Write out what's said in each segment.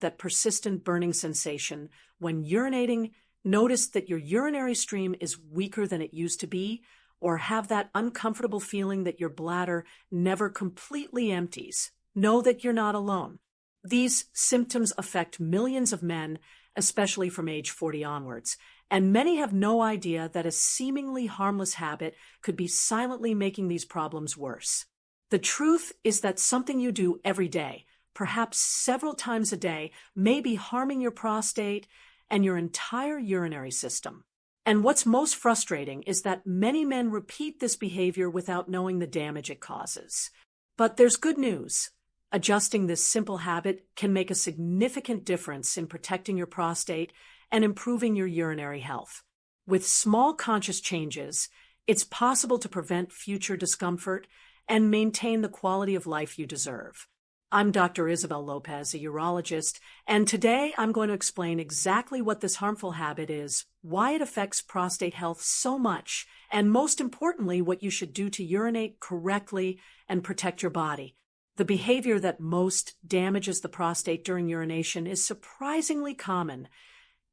that persistent burning sensation when urinating? Notice that your urinary stream is weaker than it used to be, or have that uncomfortable feeling that your bladder never completely empties? Know that you're not alone. These symptoms affect millions of men, especially from age 40 onwards, and many have no idea that a seemingly harmless habit could be silently making these problems worse. The truth is that something you do every day, perhaps several times a day, may be harming your prostate and your entire urinary system. And what's most frustrating is that many men repeat this behavior without knowing the damage it causes. But there's good news. Adjusting this simple habit can make a significant difference in protecting your prostate and improving your urinary health. With small conscious changes, it's possible to prevent future discomfort and maintain the quality of life you deserve. I'm Dr. Isabel López, a urologist, and today I'm going to explain exactly what this harmful habit is, why it affects prostate health so much, and most importantly, what you should do to urinate correctly and protect your body. The behavior that most damages the prostate during urination is surprisingly common: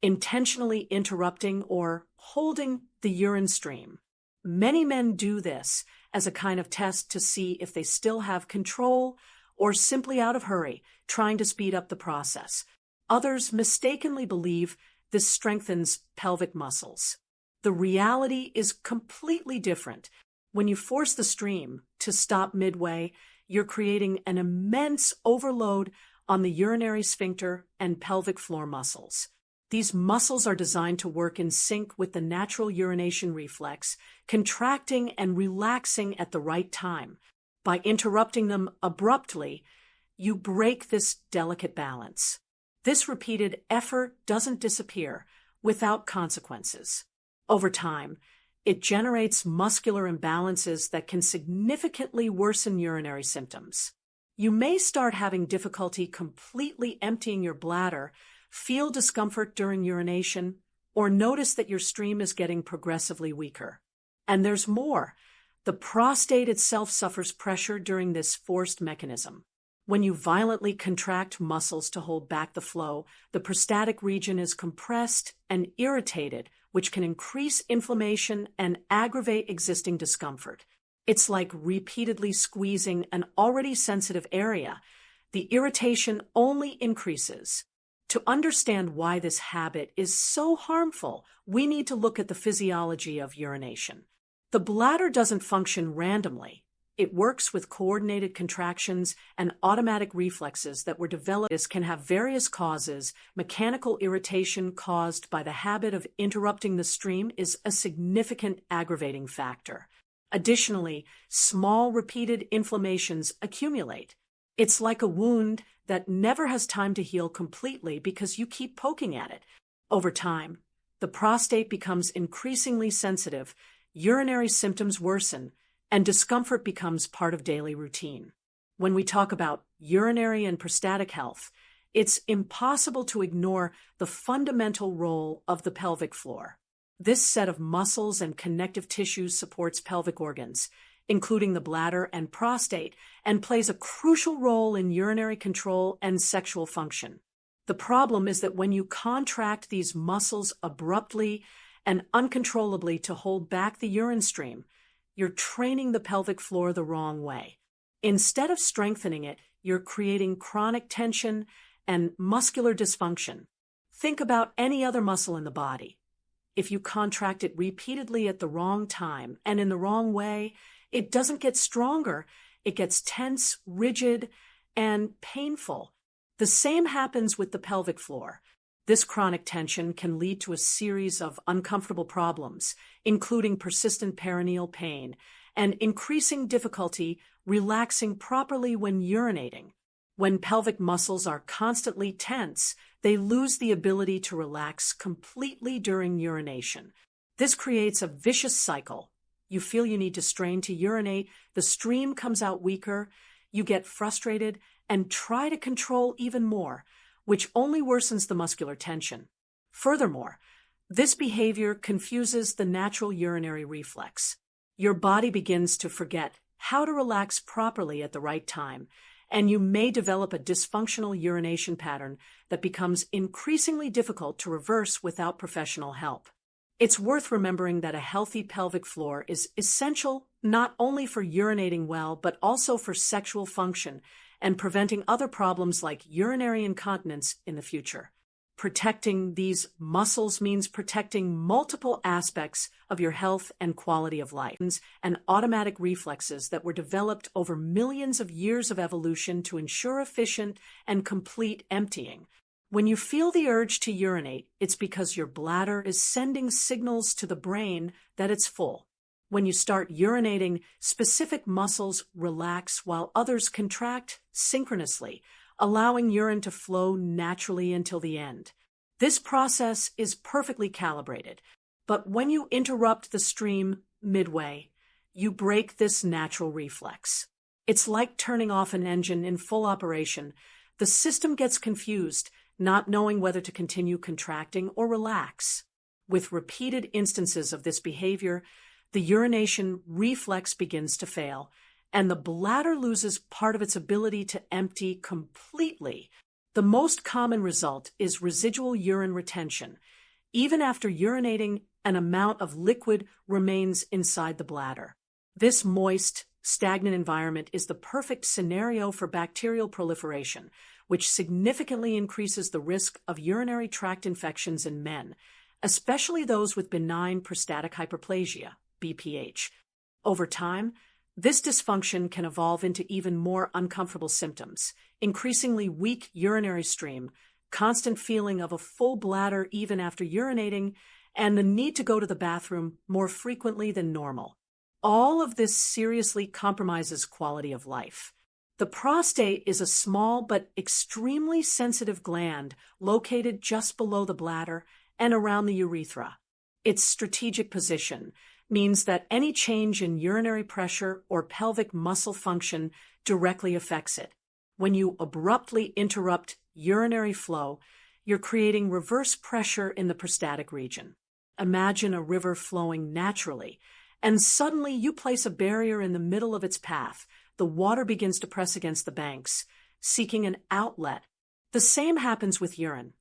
intentionally interrupting or holding the urine stream. Many men do this as a kind of test to see if they still have control, or simply out of hurry, trying to speed up the process. Others mistakenly believe this strengthens pelvic muscles. The reality is completely different. When you force the stream to stop midway, you're creating an immense overload on the urinary sphincter and pelvic floor muscles. These muscles are designed to work in sync with the natural urination reflex, contracting and relaxing at the right time. By interrupting them abruptly, you break this delicate balance. This repeated effort doesn't disappear without consequences. Over time, it generates muscular imbalances that can significantly worsen urinary symptoms. You may start having difficulty completely emptying your bladder, feel discomfort during urination, or notice that your stream is getting progressively weaker. And there's more. The prostate itself suffers pressure during this forced mechanism. When you violently contract muscles to hold back the flow, the prostatic region is compressed and irritated, which can increase inflammation and aggravate existing discomfort. It's like repeatedly squeezing an already sensitive area. The irritation only increases. To understand why this habit is so harmful, we need to look at the physiology of urination. The bladder doesn't function randomly. It works with coordinated contractions and automatic reflexes that were developed. This can have various causes. Mechanical irritation caused by the habit of interrupting the stream is a significant aggravating factor. Additionally, small repeated inflammations accumulate. It's like a wound that never has time to heal completely because you keep poking at it. Over time, the prostate becomes increasingly sensitive, urinary symptoms worsen, and discomfort becomes part of daily routine. When we talk about urinary and prostatic health, it's impossible to ignore the fundamental role of the pelvic floor. This set of muscles and connective tissues supports pelvic organs, including the bladder and prostate, and plays a crucial role in urinary control and sexual function. The problem is that when you contract these muscles abruptly and uncontrollably to hold back the urine stream, you're training the pelvic floor the wrong way. Instead of strengthening it, you're creating chronic tension and muscular dysfunction. Think about any other muscle in the body. If you contract it repeatedly at the wrong time and in the wrong way, it doesn't get stronger. It gets tense, rigid, and painful. The same happens with the pelvic floor. This chronic tension can lead to a series of uncomfortable problems, including persistent perineal pain and increasing difficulty relaxing properly when urinating. When pelvic muscles are constantly tense, they lose the ability to relax completely during urination. This creates a vicious cycle. You feel you need to strain to urinate, the stream comes out weaker, you get frustrated and try to control even more, which only worsens the muscular tension. Furthermore, this behavior confuses the natural urinary reflex. Your body begins to forget how to relax properly at the right time, and you may develop a dysfunctional urination pattern that becomes increasingly difficult to reverse without professional help. It's worth remembering that a healthy pelvic floor is essential not only for urinating well, but also for sexual function and preventing other problems like urinary incontinence in the future. Protecting these muscles means protecting multiple aspects of your health and quality of life, and automatic reflexes that were developed over millions of years of evolution to ensure efficient and complete emptying. When you feel the urge to urinate, it's because your bladder is sending signals to the brain that it's full. When you start urinating, specific muscles relax while others contract synchronously, allowing urine to flow naturally until the end. This process is perfectly calibrated, but when you interrupt the stream midway, you break this natural reflex. It's like turning off an engine in full operation. The system gets confused, not knowing whether to continue contracting or relax. With repeated instances of this behavior, the urination reflex begins to fail, and the bladder loses part of its ability to empty completely. The most common result is residual urine retention. Even after urinating, an amount of liquid remains inside the bladder. This moist, stagnant environment is the perfect scenario for bacterial proliferation, which significantly increases the risk of urinary tract infections in men, especially those with benign prostatic hyperplasia, BPH. Over time, this dysfunction can evolve into even more uncomfortable symptoms: increasingly weak urinary stream, constant feeling of a full bladder even after urinating, and the need to go to the bathroom more frequently than normal. All of this seriously compromises quality of life. The prostate is a small but extremely sensitive gland located just below the bladder and around the urethra. Its strategic position means that any change in urinary pressure or pelvic muscle function directly affects it. When you abruptly interrupt urinary flow, you're creating reverse pressure in the prostatic region. Imagine a river flowing naturally, and suddenly you place a barrier in the middle of its path. The water begins to press against the banks, seeking an outlet. The same happens with urine.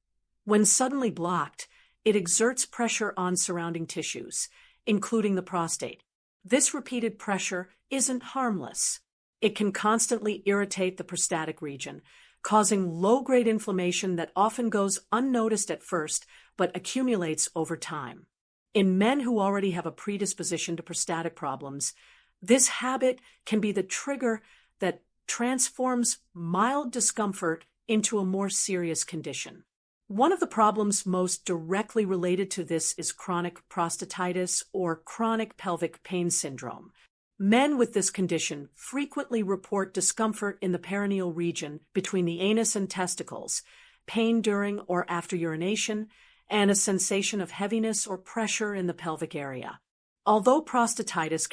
When suddenly blocked, it exerts pressure on surrounding tissues, including the prostate. This repeated pressure isn't harmless. It can constantly irritate the prostatic region, causing low-grade inflammation that often goes unnoticed at first but accumulates over time. In men who already have a predisposition to prostatic problems, this habit can be the trigger that transforms mild discomfort into a more serious condition. One of the problems most directly related to this is chronic prostatitis or chronic pelvic pain syndrome. Men with this condition frequently report discomfort in the perineal region between the anus and testicles, pain during or after urination, and a sensation of heaviness or pressure in the pelvic area. Although prostatitis